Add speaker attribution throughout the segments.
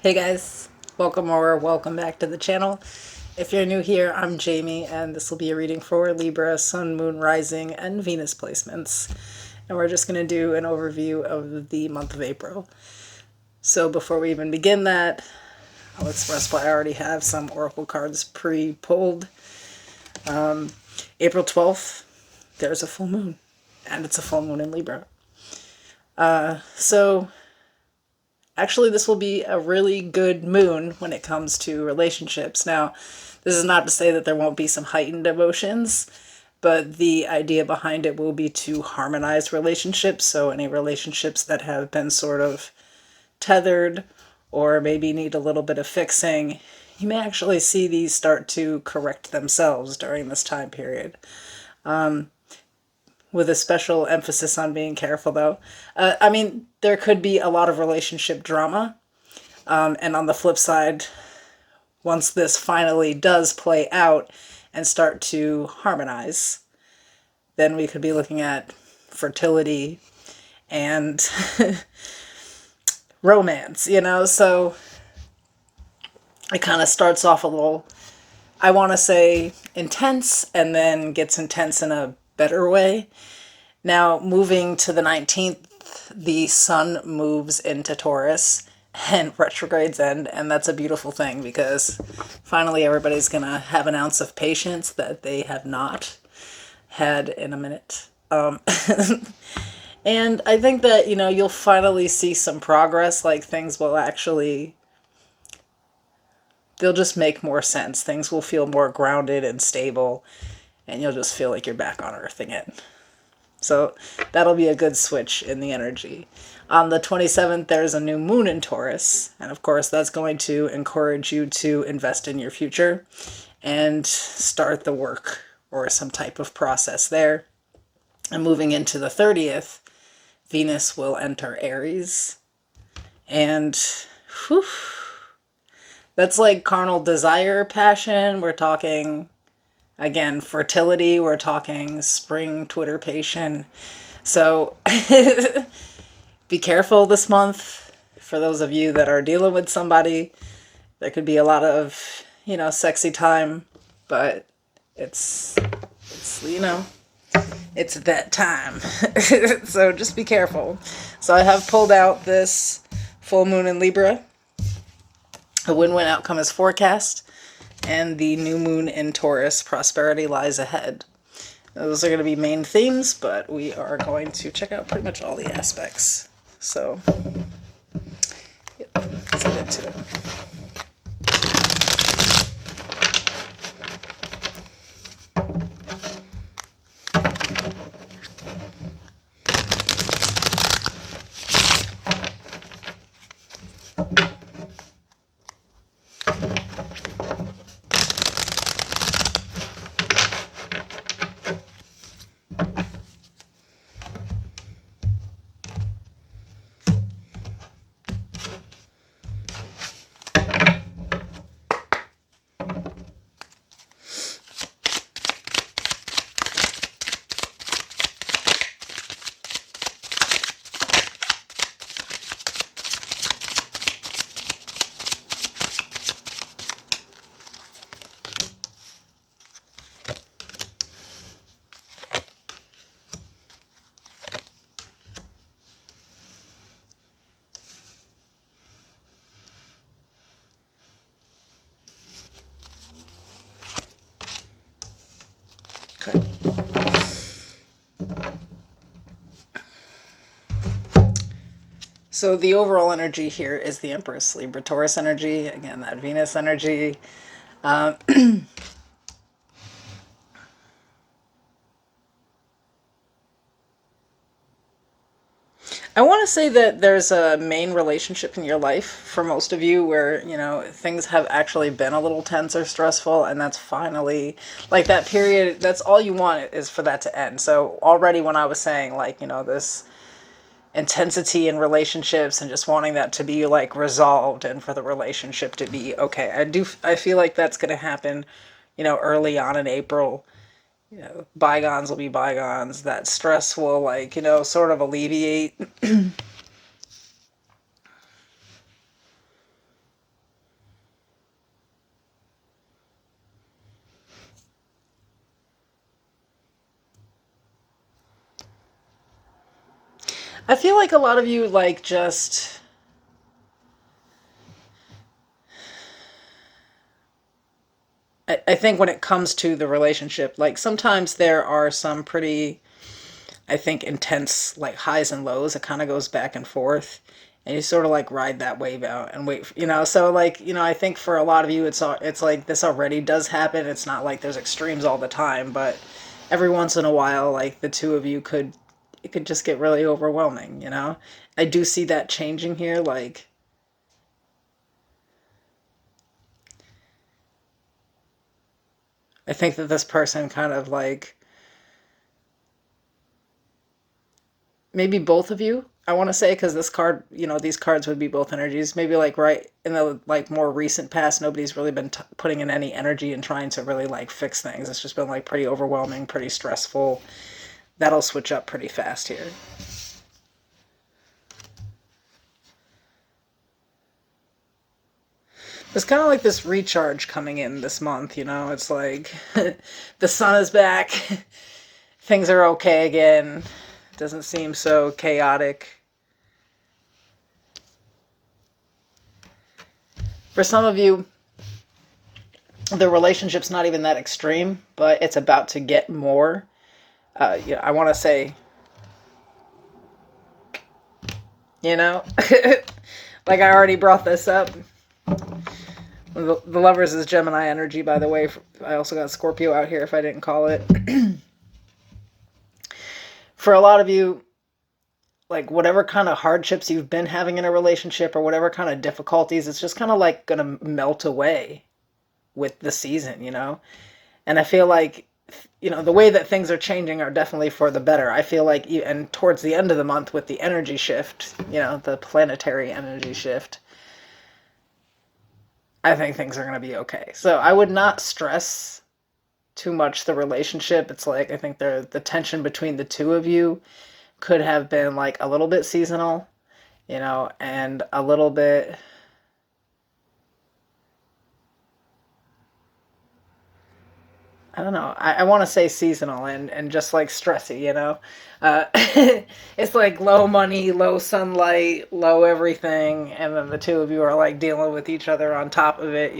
Speaker 1: Hey guys, welcome or welcome back to the channel. If you're new here, I'm Jamie, and this will be a reading for Libra, Sun, Moon, Rising, and Venus placements. And we're just going to do an overview of the month of April. So before we even begin that, I'll express why I already have some oracle cards pre-pulled. April 12th, there's a full moon, and it's a full moon in Libra. So actually, this will be a really good moon when it comes to relationships. Now, this is not to say that there won't be some heightened emotions, but the idea behind it will be to harmonize relationships. So any relationships that have been sort of tethered or maybe need a little bit of fixing, you may actually see these start to correct themselves during this time period. With a special emphasis on being careful, though. There could be a lot of relationship drama. And on the flip side, once this finally does play out and start to harmonize, then we could be looking at fertility and romance, So it kind of starts off a little, I want to say, intense, and then gets intense in a better way. Now, moving to the 19th, the sun moves into Taurus and retrogrades end, and that's a beautiful thing because finally everybody's going to have an ounce of patience that they have not had in a minute. And I think that, you'll finally see some progress, like things will actually, they'll just make more sense. Things will feel more grounded and stable, and you'll just feel like you're back on Earth again. So that'll be a good switch in the energy. On the 27th, there's a new moon in Taurus. And of course, that's going to encourage you to invest in your future and start the work or some type of process there. And moving into the 30th, Venus will enter Aries. And whew, that's like carnal desire, passion. We're talking, again, fertility. We're talking spring twitterpation. So be careful this month. For those of you that are dealing with somebody, there could be a lot of, sexy time, but it's it's that time. So just be careful. So I have pulled out this full moon in Libra. A win-win outcome is forecast. And the new moon in Taurus, prosperity lies ahead. Those are going to be main themes, but we are going to check out pretty much all the aspects. So, yep, let's get into it. Okay. So the overall energy here is the Empress, Libra Taurus energy, again, that Venus energy. I want to say that there's a main relationship in your life for most of you where, things have actually been a little tense or stressful, and that's finally, like, that period, that's all you want is for that to end. So already when I was saying, like, this intensity in relationships and just wanting that to be, like, resolved and for the relationship to be okay, I feel like that's going to happen, early on in April. Bygones will be bygones. That stress will, like, sort of alleviate. I feel like a lot of you like just I think when it comes to the relationship, like sometimes there are some pretty, I think, intense like highs and lows. It kind of goes back and forth, and you sort of like ride that wave out and wait, So like, I think for a lot of you, it's like this already does happen. It's not like there's extremes all the time, but every once in a while, like the two of you it could just get really overwhelming. I do see that changing here, like. I think that this person kind of like maybe both of you, I want to say, because this card, these cards would be both energies. Maybe like right in the like more recent past, nobody's really been putting in any energy and trying to really like fix things. It's just been like pretty overwhelming, pretty stressful. That'll switch up pretty fast here. There's kind of like this recharge coming in this month, It's like the sun is back, things are okay again. It doesn't seem so chaotic. For some of you, the relationship's not even that extreme, but it's about to get more. I want to say, like I already brought this up. The Lovers is Gemini energy, by the way. I also got Scorpio out here if I didn't call it. For a lot of you, like whatever kind of hardships you've been having in a relationship or whatever kind of difficulties, it's just kind of like going to melt away with the season, And I feel like, the way that things are changing are definitely for the better. I feel like, and towards the end of the month with the energy shift, the planetary energy shift, I think things are going to be okay. So I would not stress too much the relationship. It's like, I think the tension between the two of you could have been like a little bit seasonal, and a little bit, I don't know. I want to say seasonal and just like stressy, It's like low money, low sunlight, low everything. And then the two of you are like dealing with each other on top of it,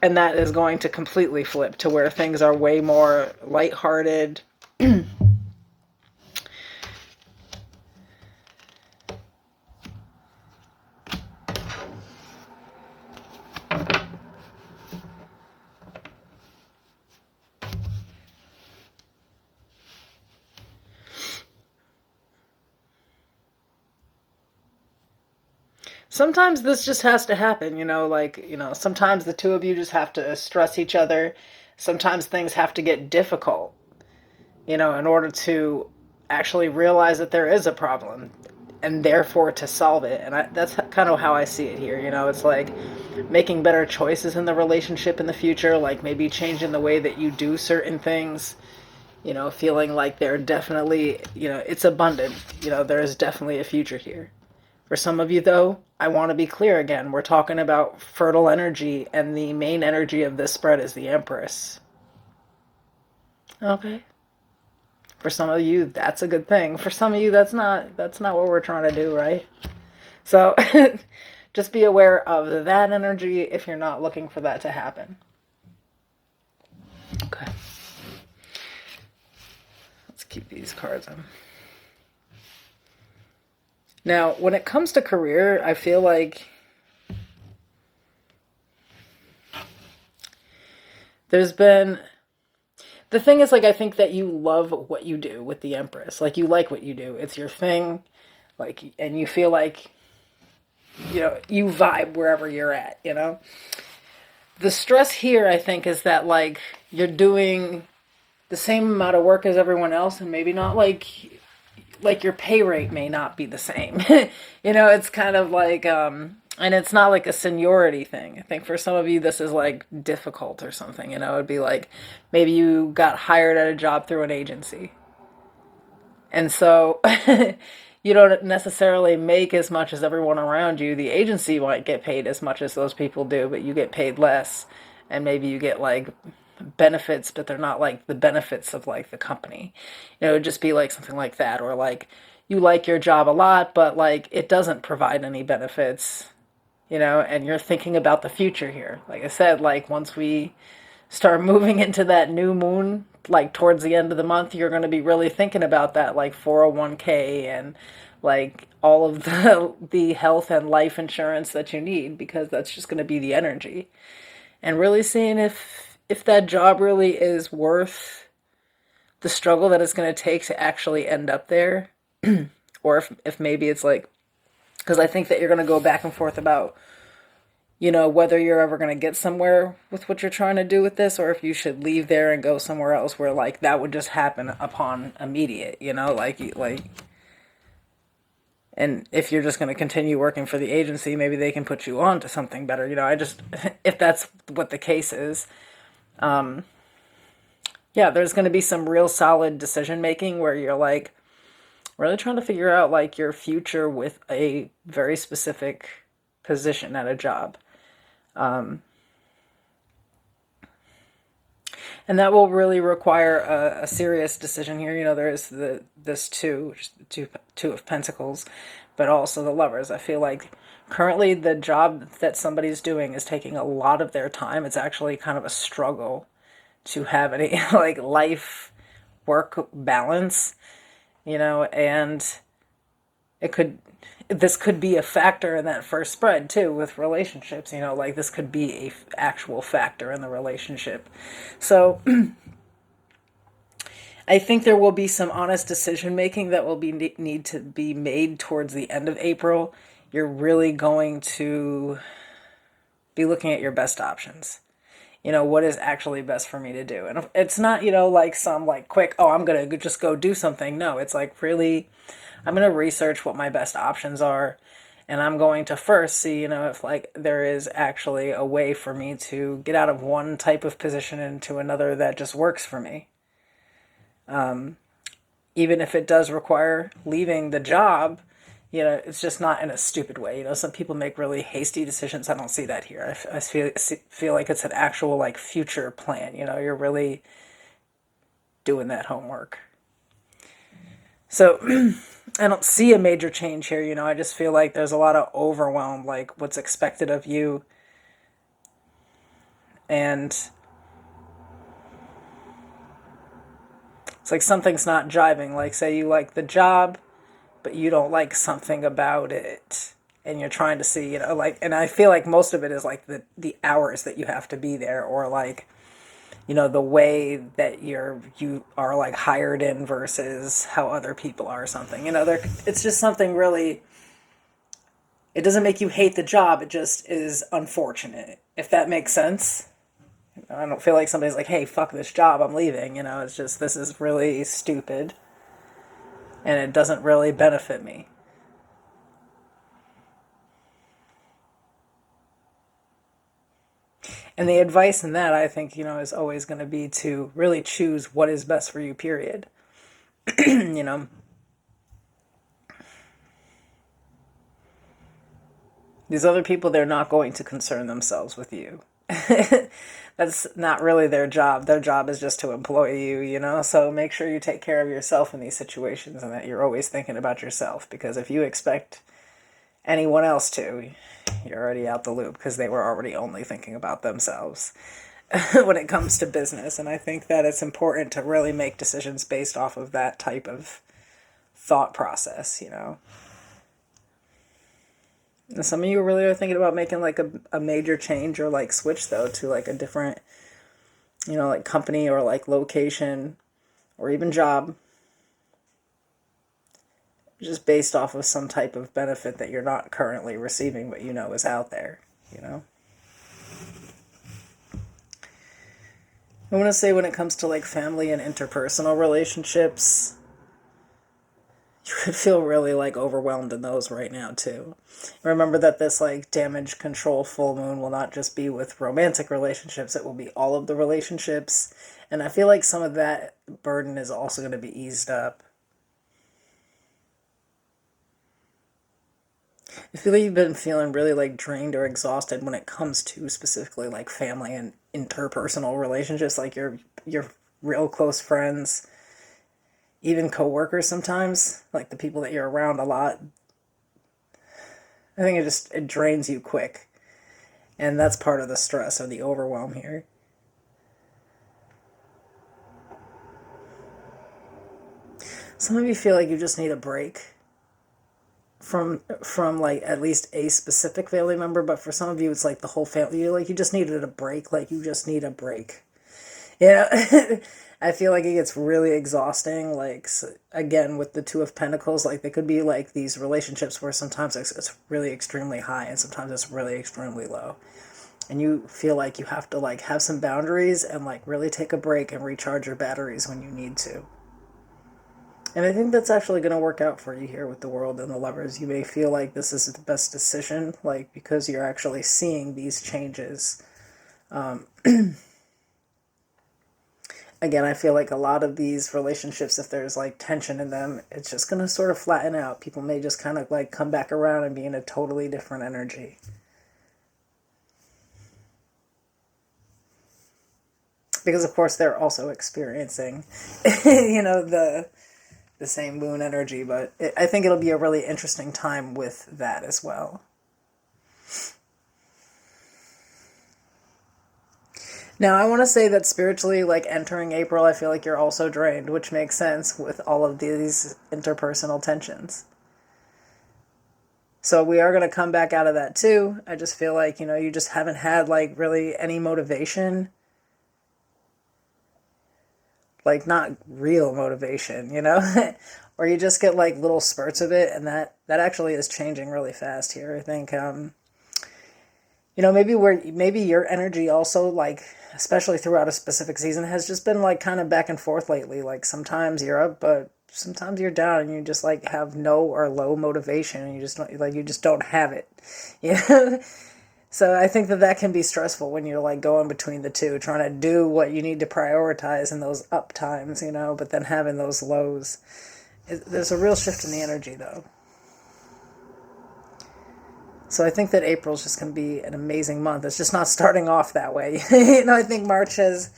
Speaker 1: And that is going to completely flip to where things are way more lighthearted. Sometimes this just has to happen, sometimes the two of you just have to stress each other. Sometimes things have to get difficult, in order to actually realize that there is a problem and therefore to solve it. And that's kind of how I see it here. It's like making better choices in the relationship in the future, like maybe changing the way that you do certain things, feeling like they're definitely, it's abundant, there's definitely a future here. For some of you, though, I want to be clear again. We're talking about fertile energy, and the main energy of this spread is the Empress. Okay. For some of you, that's a good thing. For some of you, that's not what we're trying to do, right? So just be aware of that energy if you're not looking for that to happen. Okay. Let's keep these cards in. Now, when it comes to career, I feel like there's been... The thing is, like, I think that you love what you do with the Empress. Like, you like what you do. It's your thing. Like, and you feel like, you vibe wherever you're at, The stress here, I think, is that, like, you're doing the same amount of work as everyone else and maybe not, like your pay rate may not be the same. It's kind of like, and it's not like a seniority thing. I think for some of you, this is like difficult or something, it'd be like, maybe you got hired at a job through an agency. And so you don't necessarily make as much as everyone around you. The agency might get paid as much as those people do, but you get paid less. And maybe you get like benefits, but they're not like the benefits of like the company. It would just be like something like that. Or like you like your job a lot, but like it doesn't provide any benefits, and you're thinking about the future here. Like I said, like once we start moving into that new moon, like towards the end of the month, you're going to be really thinking about that, like 401k and like all of the health and life insurance that you need, because that's just going to be the energy. And really seeing if that job really is worth the struggle that it's going to take to actually end up there, or if maybe it's like, because I think that you're going to go back and forth about, whether you're ever going to get somewhere with what you're trying to do with this, or if you should leave there and go somewhere else where like that would just happen upon immediate, like, and if you're just going to continue working for the agency, maybe they can put you on to something better. I just, if that's what the case is, yeah, there's going to be some real solid decision making where you're like really trying to figure out like your future with a very specific position at a job. And that will really require a serious decision here. There's this two of Pentacles, but also the Lovers. I feel like currently the job that somebody's doing is taking a lot of their time. It's actually kind of a struggle to have any like life work balance, and this could be a factor in that first spread too with relationships, like this could be a actual factor in the relationship. So I think there will be some honest decision making that will need to be made towards the end of April. You're really going to be looking at your best options. What is actually best for me to do? And it's not, like some like quick, oh, I'm going to just go do something. No, it's like really, I'm going to research what my best options are. And I'm going to first see, if like there is actually a way for me to get out of one type of position into another that just works for me. Even if it does require leaving the job, it's just not in a stupid way. Some people make really hasty decisions. I don't see that here. I feel like it's an actual like future plan. You're really doing that homework. So I don't see a major change here. I just feel like there's a lot of overwhelm, like what's expected of you. And it's like something's not jiving. Like say you like the job, but you don't like something about it, and you're trying to see, like, and I feel like most of it is like the hours that you have to be there, or like, the way that you are like hired in versus how other people are or something. It's just something really, it doesn't make you hate the job, it just is unfortunate, if that makes sense. I don't feel like somebody's like, hey, fuck this job, I'm leaving. It's just, this is really stupid and it doesn't really benefit me. And the advice in that, I think, is always going to be to really choose what is best for you, period. These other people, they're not going to concern themselves with you. That's not really their job. Their job is just to employ you, So make sure you take care of yourself in these situations and that you're always thinking about yourself. Because if you expect anyone else to, you're already out the loop, because they were already only thinking about themselves when it comes to business. And I think that it's important to really make decisions based off of that type of thought process, And some of you really are thinking about making like a major change or like switch though to like a different, like company or like location or even job, just based off of some type of benefit that you're not currently receiving but is out there. I want to say when it comes to like family and interpersonal relationships, you could feel really like overwhelmed in those right now too. Remember that this like damage control full moon will not just be with romantic relationships, it will be all of the relationships. And I feel like some of that burden is also going to be eased up. I feel like you've been feeling really like drained or exhausted when it comes to specifically like family and interpersonal relationships, like your real close friends. even coworkers sometimes, like the people that you're around a lot. I think it drains you quick. And that's part of the stress or the overwhelm here. Some of you feel like you just need a break from like at least a specific family member, but for some of you it's like the whole family. You like you just needed a break, like you just need a break. Yeah. I feel like it gets really exhausting. Like, again, with the Two of Pentacles, like, they could be like these relationships where sometimes it's really extremely high and sometimes it's really extremely low. And you feel like you have to, like, have some boundaries and, like, really take a break and recharge your batteries when you need to. And I think that's actually going to work out for you here with the World and the Lovers. You may feel like this is the best decision, like, because you're actually seeing these changes. Again, I feel like a lot of these relationships, if there's like tension in them, it's just going to sort of flatten out. People may just kind of like come back around and be in a totally different energy. Because of course they're also experiencing, the same moon energy, but I think it'll be a really interesting time with that as well. Now, I want to say that spiritually, like entering April, I feel like you're also drained, which makes sense with all of these interpersonal tensions. So we are going to come back out of that too. I just feel like, you just haven't had like really any motivation. Like not real motivation, or you just get like little spurts of it. And that actually is changing really fast here. I think, maybe your energy also, like, especially throughout a specific season, has just been like kind of back and forth lately. Like sometimes you're up, but sometimes you're down, and you just like have no or low motivation, and you just don't have it. So I think that can be stressful when you're like going between the two, trying to do what you need to prioritize in those up times, but then having those lows. There's a real shift in the energy though. So I think that April's just going to be an amazing month. It's just not starting off that way. I think March has,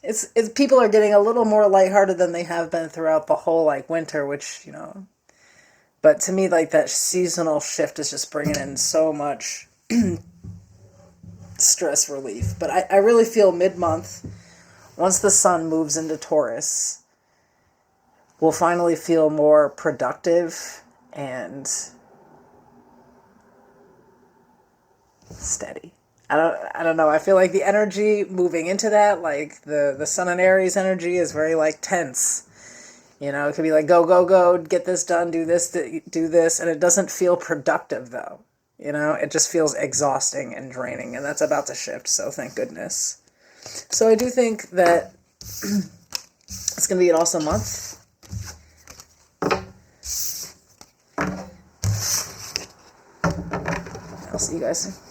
Speaker 1: it's people are getting a little more lighthearted than they have been throughout the whole like winter, which, but to me, like that seasonal shift is just bringing in so much stress relief. But I really feel mid-month, once the sun moves into Taurus, we'll finally feel more productive and steady. I don't know. I feel like the energy moving into that, like the Sun and Aries energy, is very like tense. It could be like go, get this done, do this, and it doesn't feel productive though. It just feels exhausting and draining, and that's about to shift. So thank goodness. So I do think that it's going to be an awesome month. I'll see you guys soon.